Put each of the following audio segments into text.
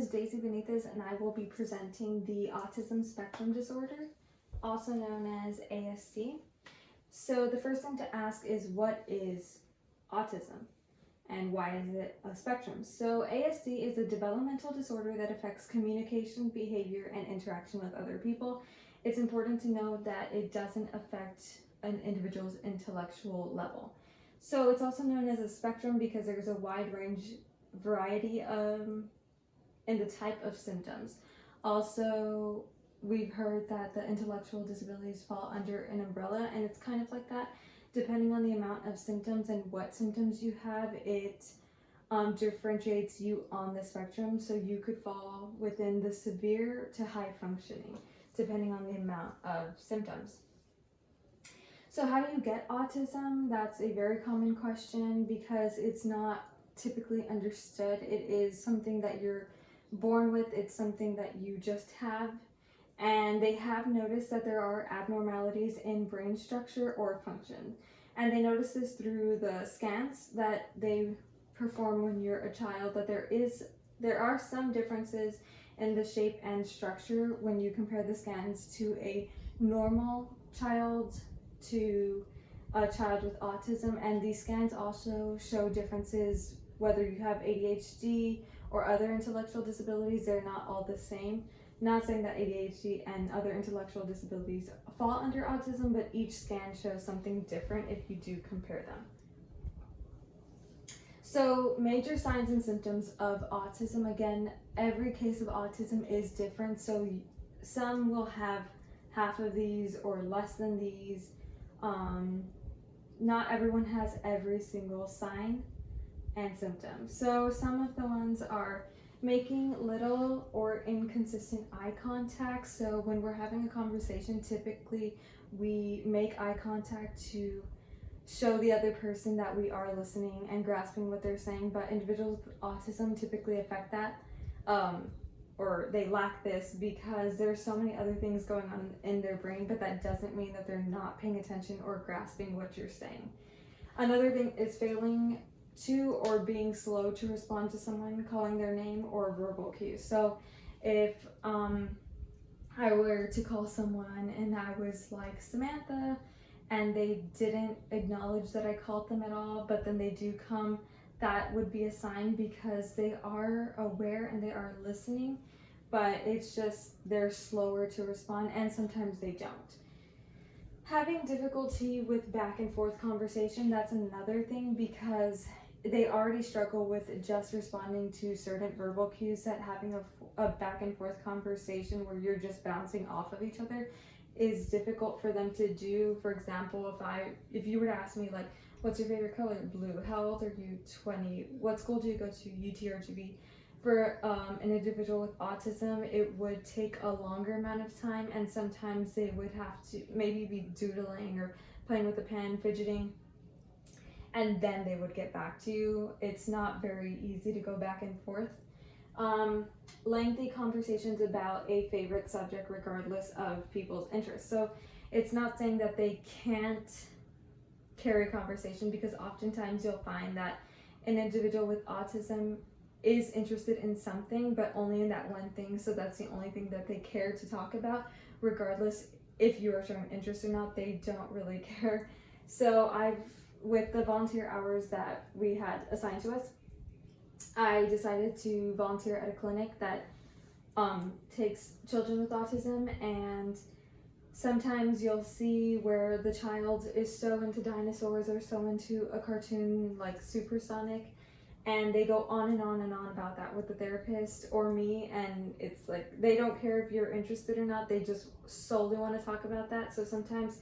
is Daisy Benitez, and I will be presenting the autism spectrum disorder, also known as ASD. So the first thing to ask is, what is autism and why is it a spectrum? So ASD is a developmental disorder that affects communication, behavior, and interaction with other people. It's important to note that it doesn't affect an individual's intellectual level. So it's also known as a spectrum because there's a wide variety in the type of symptoms. Also, we've heard that the intellectual disabilities fall under an umbrella, and it's kind of like that. Depending on the amount of symptoms and what symptoms you have, it differentiates you on the spectrum. So you could fall within the severe to high functioning, depending on the amount of symptoms. So how do you get autism? That's a very common question because it's not typically understood. It is something that you're born with. It's something that you just have. And they have noticed that there are abnormalities in brain structure or function. And they notice this through the scans that they perform when you're a child, that there are some differences in the shape and structure when you compare the scans to a normal child to a child with autism. And these scans also show differences whether you have ADHD or other intellectual disabilities. They're not all the same. Not saying that ADHD and other intellectual disabilities fall under autism, but each scan shows something different if you do compare them. So major signs and symptoms of autism, again, every case of autism is different. So some will have half of these or less than these. Not everyone has every single sign and symptom. So some of the ones are making little or inconsistent eye contact. So when we're having a conversation, typically we make eye contact to show the other person that we are listening and grasping what they're saying. But individuals with autism typically affect that, or they lack this because there's so many other things going on in their brain, but that doesn't mean that they're not paying attention or grasping what you're saying. Another thing is failing to or being slow to respond to someone calling their name or verbal cues. So if I were to call someone and I was like, Samantha, and they didn't acknowledge that I called them at all, but then they do come, that would be a sign because they are aware and they are listening, but it's just they're slower to respond, and sometimes they don't. Having difficulty with back and forth conversation, that's another thing because they already struggle with just responding to certain verbal cues, that having a back and forth conversation where you're just bouncing off of each other is difficult for them to do. For example, if you were to ask me, like, what's your favorite color? Blue. How old are you? 20. What school do you go to? Asd-Utrgv. For an individual with autism, it would take a longer amount of time, and sometimes they would have to maybe be doodling or playing with a pen, fidgeting, and then they would get back to you. It's not very easy to go back and forth. Lengthy conversations about a favorite subject regardless of people's interests. So it's not saying that they can't carry conversation, because oftentimes you'll find that an individual with autism is interested in something, but only in that one thing. So that's the only thing that they care to talk about, regardless if you are showing interest or not. They don't really care. So with the volunteer hours that we had assigned to us, I decided to volunteer at a clinic that takes children with autism, and sometimes you'll see where the child is so into dinosaurs or so into a cartoon like Supersonic, and they go on and on and on about that with the therapist or me, and it's like they don't care if you're interested or not, they just solely want to talk about that. So sometimes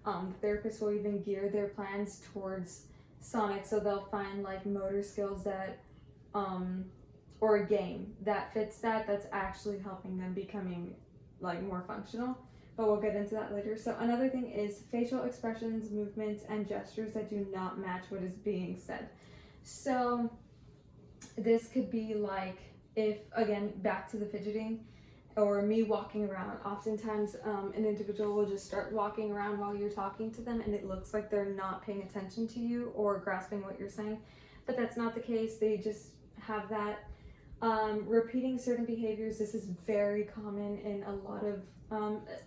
the therapists will even gear their plans towards Sonic, so they'll find like motor skills that or a game that fits that's actually helping them becoming like more functional, but we'll get into that later. So another thing is facial expressions, movements, and gestures that do not match what is being said. So this could be like, if again, back to the fidgeting or me walking around. Oftentimes an individual will just start walking around while you're talking to them, and it looks like they're not paying attention to you or grasping what you're saying, but that's not the case. They just have that Repeating certain behaviors, this is very common in a lot of,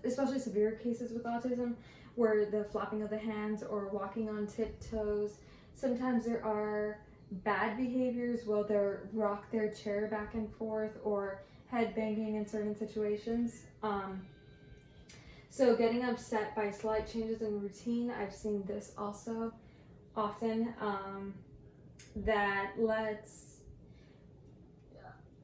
especially severe cases with autism, where the flapping of the hands or walking on tiptoes. Sometimes there are bad behaviors, where they'll rock their chair back and forth or head banging in certain situations. So getting upset by slight changes in routine, I've seen this also often. That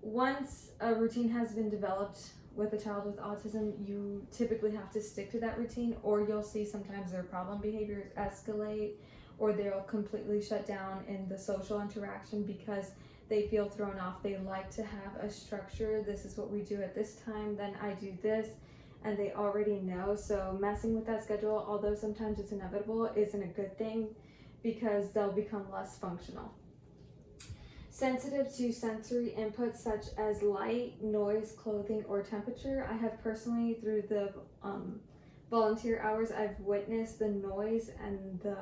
once a routine has been developed with a child with autism, you typically have to stick to that routine, or you'll see sometimes their problem behaviors escalate, or they'll completely shut down in the social interaction because they feel thrown off. They like to have a structure. This is what we do at this time, then I do this, and they already know. So messing with that schedule, although sometimes it's inevitable, isn't a good thing because they'll become less functional. Sensitive to sensory inputs such as light, noise, clothing, or temperature. I have personally, through the volunteer hours, I've witnessed the noise and the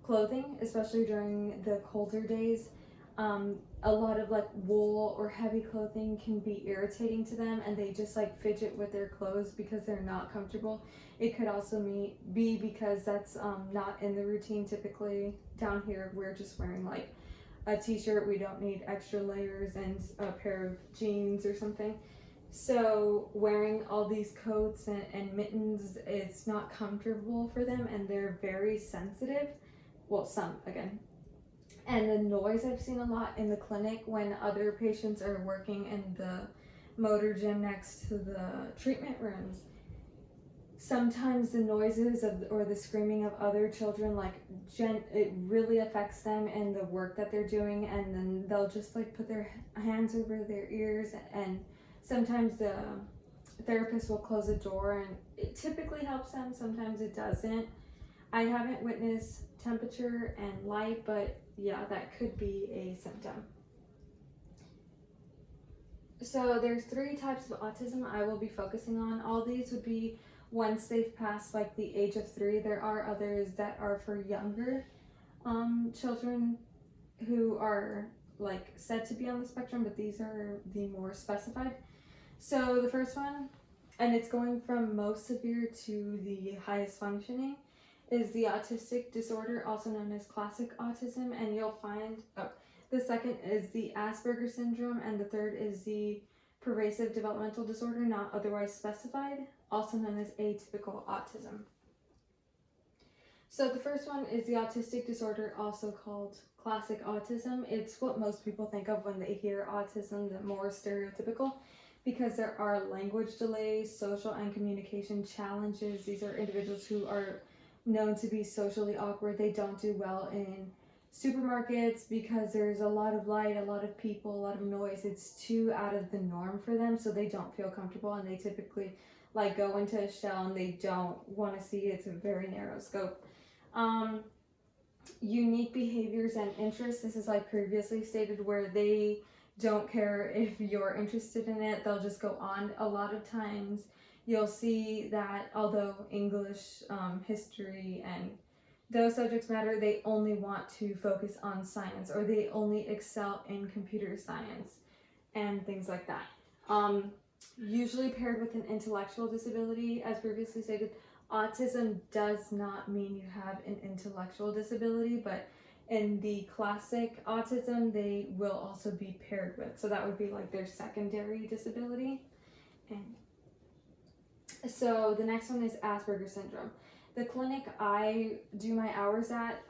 clothing, especially during the colder days. A lot of like wool or heavy clothing can be irritating to them, and they just like fidget with their clothes because they're not comfortable. It could also be because that's not in the routine. Typically down here we're just wearing like a t-shirt, we don't need extra layers, and a pair of jeans or something. So wearing all these coats and mittens, it's not comfortable for them, and they're very sensitive. Well, some again. And the noise I've seen a lot in the clinic when other patients are working in the motor gym next to the treatment rooms. Sometimes the noises or the screaming of other children, like it really affects them and the work that they're doing, and then they'll just like put their hands over their ears, and sometimes the therapist will close the door, and it typically helps them, sometimes it doesn't. I haven't witnessed temperature and light, but yeah, that could be a symptom. So there's 3 types of autism I will be focusing on. All these would be once they've passed like the age of 3. There are others that are for younger children who are like said to be on the spectrum, but these are the more specified. So the first one, and it's going from most severe to the highest functioning, is the autistic disorder, also known as classic autism, and you'll find, the second is the Asperger syndrome, and the third is the pervasive developmental disorder, not otherwise specified, also known as atypical autism. So the first one is the autistic disorder, also called classic autism. It's what most people think of when they hear autism, the more stereotypical, because there are language delays, social and communication challenges. These are individuals who are known to be socially awkward. They don't do well in supermarkets because there's a lot of light, a lot of people, a lot of noise. It's too out of the norm for them, so they don't feel comfortable, and they typically like go into a shell and they don't want to see. It's a very narrow scope. Unique behaviors and interests. This is like previously stated, where they don't care if you're interested in it. They'll just go on. A lot of times you'll see that although English, history, and those subjects matter, they only want to focus on science, or they only excel in computer science and things like that. Usually paired with an intellectual disability. As previously stated, autism does not mean you have an intellectual disability, but in the classic autism, they will also be paired with. So that would be like their secondary disability. And so the next one is Asperger syndrome. The clinic I do my hours at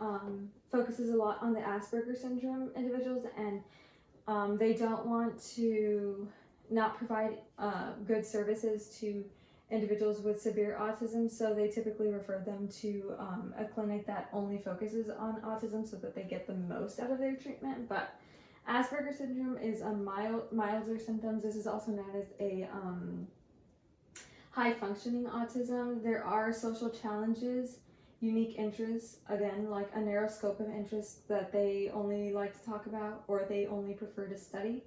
focuses a lot on the Asperger syndrome individuals, and they don't want to not provide good services to individuals with severe autism, so they typically refer them to a clinic that only focuses on autism so that they get the most out of their treatment. But Asperger syndrome is a milder symptoms. This is also known as a high functioning autism. There are social challenges, unique interests, again, like a narrow scope of interests that they only like to talk about or they only prefer to study.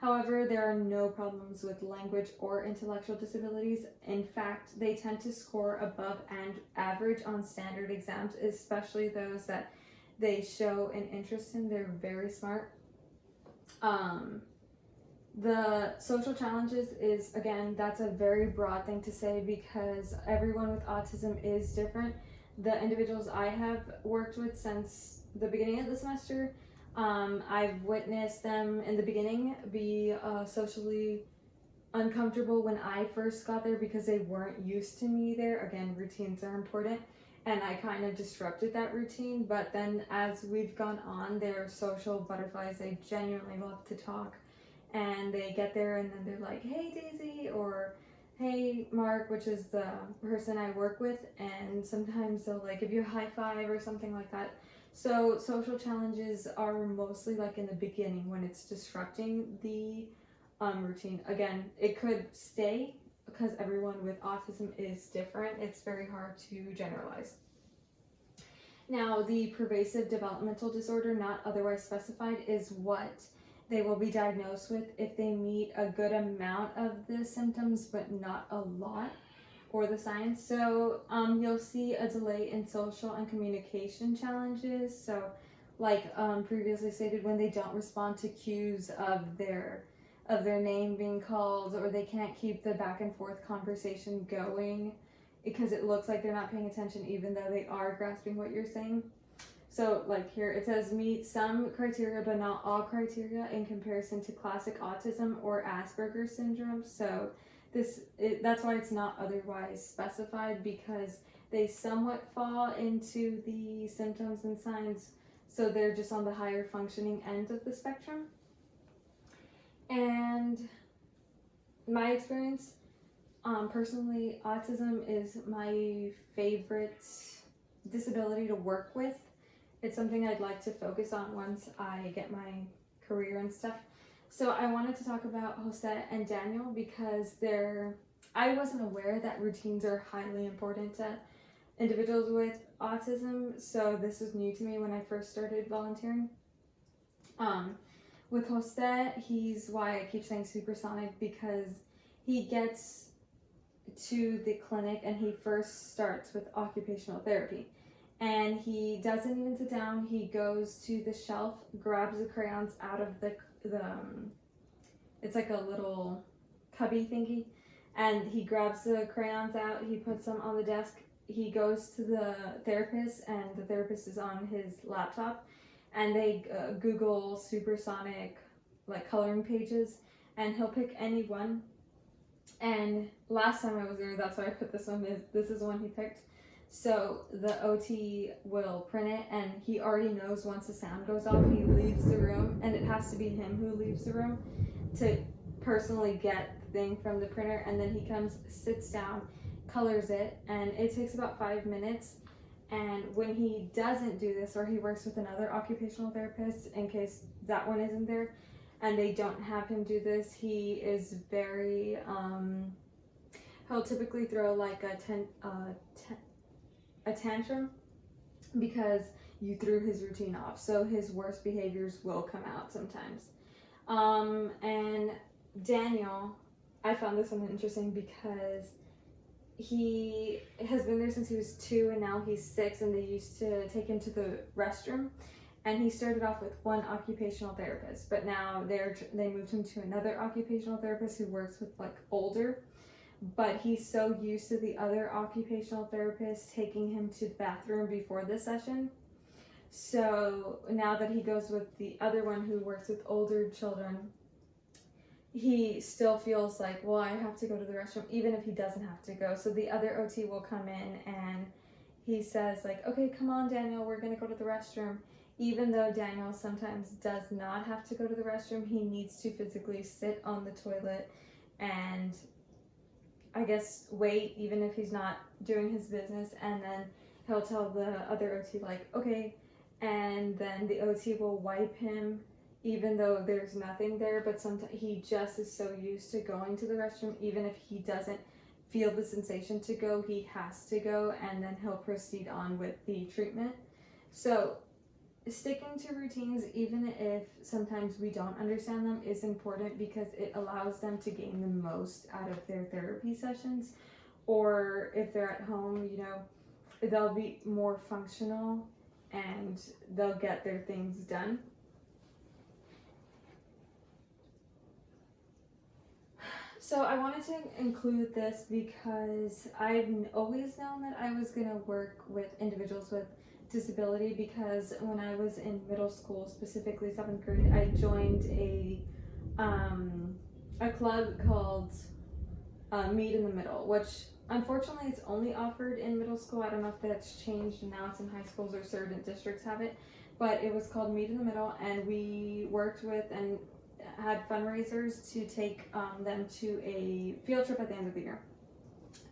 However, there are no problems with language or intellectual disabilities. In fact, they tend to score above average on standard exams, especially those that they show an interest in. They're very smart. The social challenges is, again, that's a very broad thing to say because everyone with autism is different. The individuals I have worked with since the beginning of the semester, I've witnessed them in the beginning be socially uncomfortable when I first got there because they weren't used to me there. Again, routines are important, and I kind of disrupted that routine. But then as we've gone on, they're social butterflies. They genuinely love to talk, and they get there and then they're like, "Hey Daisy," or "Hey Mark," which is the person I work with, and sometimes they'll like give you a high five or something like that. So social challenges are mostly like in the beginning when it's disrupting the routine. Again, it could stay because everyone with autism is different. It's very hard to generalize. Now, the pervasive developmental disorder not otherwise specified is what they will be diagnosed with if they meet a good amount of the symptoms but not a lot, or the signs. So you'll see a delay in social and communication challenges. So like previously stated, when they don't respond to cues of their name being called, or they can't keep the back and forth conversation going because it looks like they're not paying attention even though they are grasping what you're saying. So like here it says meet some criteria but not all criteria in comparison to classic autism or Asperger's syndrome. So that's why it's not otherwise specified, because they somewhat fall into the symptoms and signs, so they're just on the higher functioning end of the spectrum. And my experience, personally, autism is my favorite disability to work with. It's something I'd like to focus on once I get my career and stuff. So I wanted to talk about Jose and Daniel because I wasn't aware that routines are highly important to individuals with autism. So this was new to me when I first started volunteering. With Jose, he's why I keep saying supersonic, because he gets to the clinic and he first starts with occupational therapy. And he doesn't even sit down. He goes to the shelf, grabs the crayons out of the it's like a little cubby thingy, and he grabs the crayons out, he puts them on the desk, he goes to the therapist, and the therapist is on his laptop, and they Google supersonic like coloring pages, and he'll pick any one. And last time I was there, that's why I put this one, this is the one he picked. So the OT will print it, and he already knows once the sound goes off, he leaves the room, and it has to be him who leaves the room to personally get the thing from the printer, and then he comes, sits down, colors it, and it takes about 5 minutes. And when he doesn't do this, or he works with another occupational therapist in case that one isn't there, and they don't have him do this, he is very, he'll typically throw like a tantrum because you threw his routine off. So his worst behaviors will come out sometimes. And Daniel, I found this one interesting because he has been there since he was 2 and now he's 6, and they used to take him to the restroom, and he started off with one occupational therapist, but now they moved him to another occupational therapist who works with like older. But he's so used to the other occupational therapist taking him to the bathroom before the session. So now that he goes with the other one who works with older children, he still feels like, well, I have to go to the restroom, even if he doesn't have to go. So the other OT will come in and he says like, okay, come on, Daniel, we're going to go to the restroom. Even though Daniel sometimes does not have to go to the restroom, he needs to physically sit on the toilet and I guess wait, even if he's not doing his business, and then he'll tell the other OT like, okay, and then the OT will wipe him even though there's nothing there, but sometimes he just is so used to going to the restroom, even if he doesn't feel the sensation to go, he has to go, and then he'll proceed on with the treatment. So sticking to routines, even if sometimes we don't understand them, is important because it allows them to gain the most out of their therapy sessions, or if they're at home, they'll be more functional and they'll get their things done. So I wanted to include this because I've always known that I was going to work with individuals with disability, because when I was in middle school, specifically 7th grade, I joined a club called Meet in the Middle, which unfortunately it's only offered in middle school. I don't know if that's changed and now it's in high schools or certain districts have it, but it was called Meet in the Middle, and we worked with and had fundraisers to take them to a field trip at the end of the year.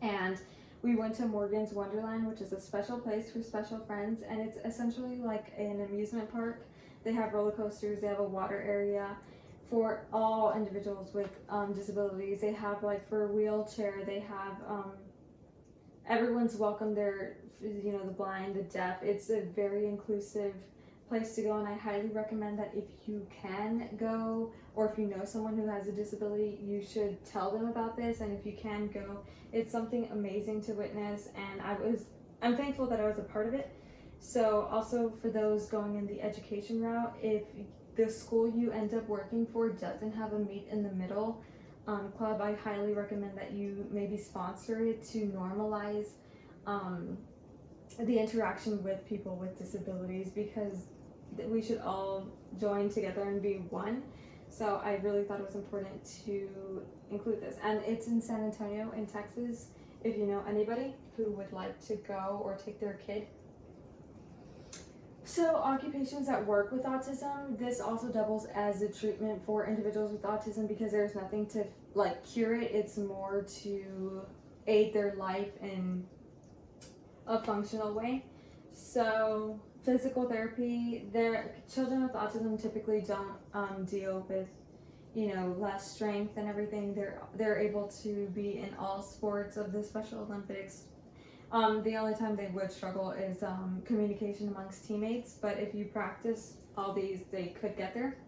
And we went to Morgan's Wonderland, which is a special place for special friends, and it's essentially like an amusement park. They have roller coasters, they have a water area for all individuals with disabilities. They have, like, for a wheelchair, they have everyone's welcome there, you know, the blind, the deaf. It's a very inclusive place to go, and I highly recommend that if you can go, or if you know someone who has a disability, you should tell them about this. And if you can go, it's something amazing to witness, and I'm thankful that I was a part of it. So also for those going in the education route, if the school you end up working for doesn't have a Meet in the Middle club, I highly recommend that you maybe sponsor it to normalize the interaction with people with disabilities, because we should all join together and be one. So I really thought it was important to include this, and it's in San Antonio in Texas, if you know anybody who would like to go or take their kid. So occupations that work with autism, this also doubles as a treatment for individuals with autism, because there's nothing to like cure it. It's more to aid their life in a functional way. So physical therapy, children with autism typically don't deal with, you know, less strength and everything. They're able to be in all sports of the Special Olympics. The only time they would struggle is communication amongst teammates, but if you practice all these, they could get there.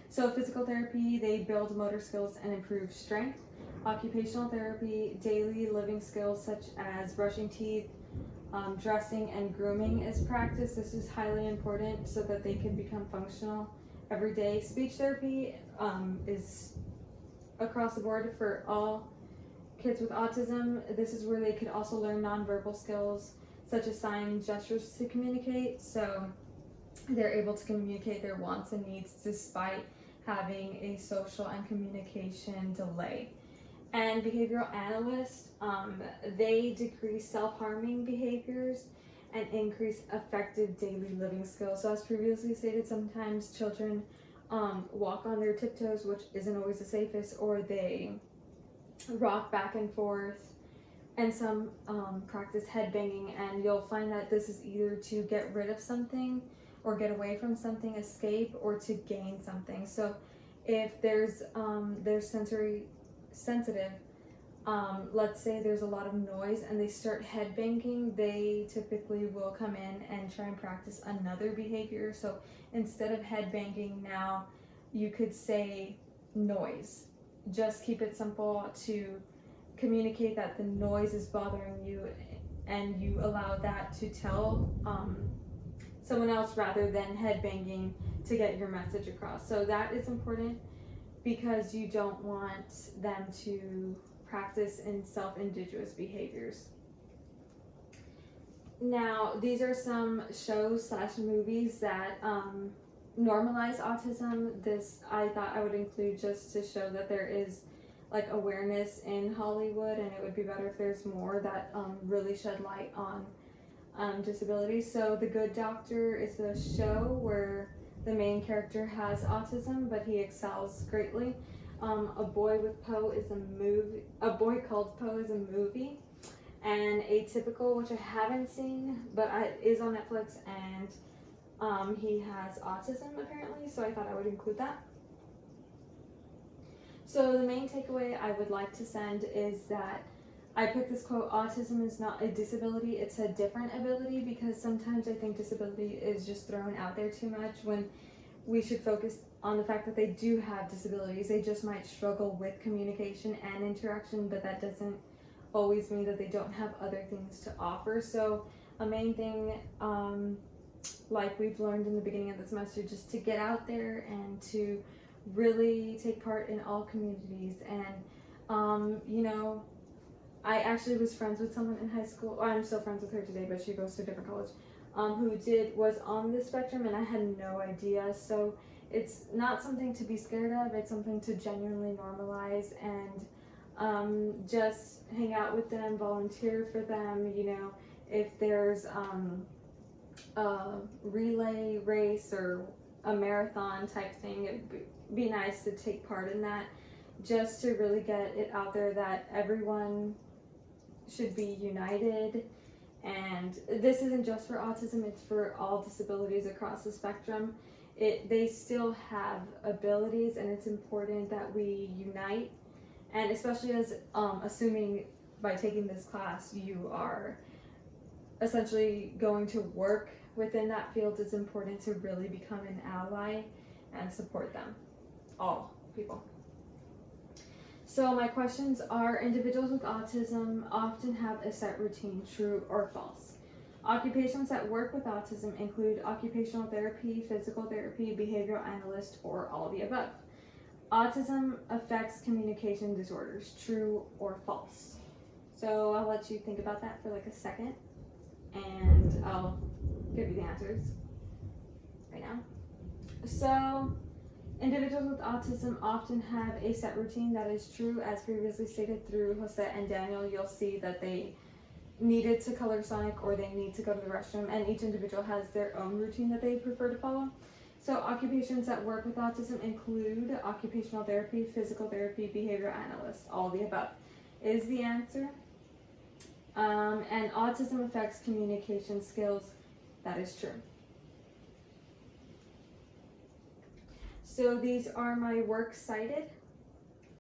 So physical therapy, they build motor skills and improve strength. Occupational therapy, daily living skills such as brushing teeth, dressing, and grooming is practiced. This is highly important so that they can become functional every day. Speech therapy is across the board for all kids with autism. This is where they could also learn nonverbal skills such as sign gestures to communicate, so they're able to communicate their wants and needs despite having a social and communication delay. And behavioral analysts, they decrease self-harming behaviors and increase effective daily living skills. So as previously stated, sometimes children walk on their tiptoes, which isn't always the safest, or they rock back and forth, and some practice head banging, and you'll find that this is either to get rid of something or get away from something, escape, or to gain something. So if they're sensory sensitive, let's say there's a lot of noise and they start head banging, they typically will come in and try and practice another behavior. So instead of head banging, now you could say noise. Just keep it simple to communicate that the noise is bothering you, and you allow that to tell someone else rather than head banging to get your message across. So that is important, because you don't want them to practice in self-injurious behaviors. Now, these are some shows/movies that normalize autism. This I thought I would include just to show that there is like awareness in Hollywood, and it would be better if there's more that really shed light on disabilities. So The Good Doctor is a show where the main character has autism, but he excels greatly. A Boy Called Poe is a movie, and Atypical, which I haven't seen, but is on Netflix, and he has autism apparently, so I thought I would include that. So the main takeaway I would like to send is that I picked this quote: autism is not a disability, it's a different ability, because sometimes I think disability is just thrown out there too much, when we should focus on the fact that they do have disabilities. They just might struggle with communication and interaction, but that doesn't always mean that they don't have other things to offer. So a main thing, like we've learned in the beginning of the semester, just to get out there and to really take part in all communities, and You know, I actually was friends with someone in high school. Well, I'm still friends with her today, but she goes to a different college. Who was on the spectrum, and I had no idea. So it's not something to be scared of. It's something to genuinely normalize and just hang out with them, volunteer for them. You know, if there's a relay race or a marathon type thing, it'd be nice to take part in that, just to really get it out there that everyone should be united. And this isn't just for autism, it's for all disabilities across the spectrum. They still have abilities, and it's important that we unite. And especially as assuming by taking this class you are essentially going to work within that field, it's important to really become an ally and support them, all people. So my questions are: individuals with autism often have a set routine, true or false? Occupations that work with autism include occupational therapy, physical therapy, behavioral analyst, or all of the above. Autism affects communication disorders, true or false? So I'll let you think about that for like a second, and I'll give you the answers right now. So individuals with autism often have a set routine. That is true. As previously stated through Jose and Daniel, you'll see that they needed to color Sonic or they need to go to the restroom, and each individual has their own routine that they prefer to follow. So occupations that work with autism include occupational therapy, physical therapy, behavioral analyst, all the above is the answer. And autism affects communication skills. That is true. So these are my works cited.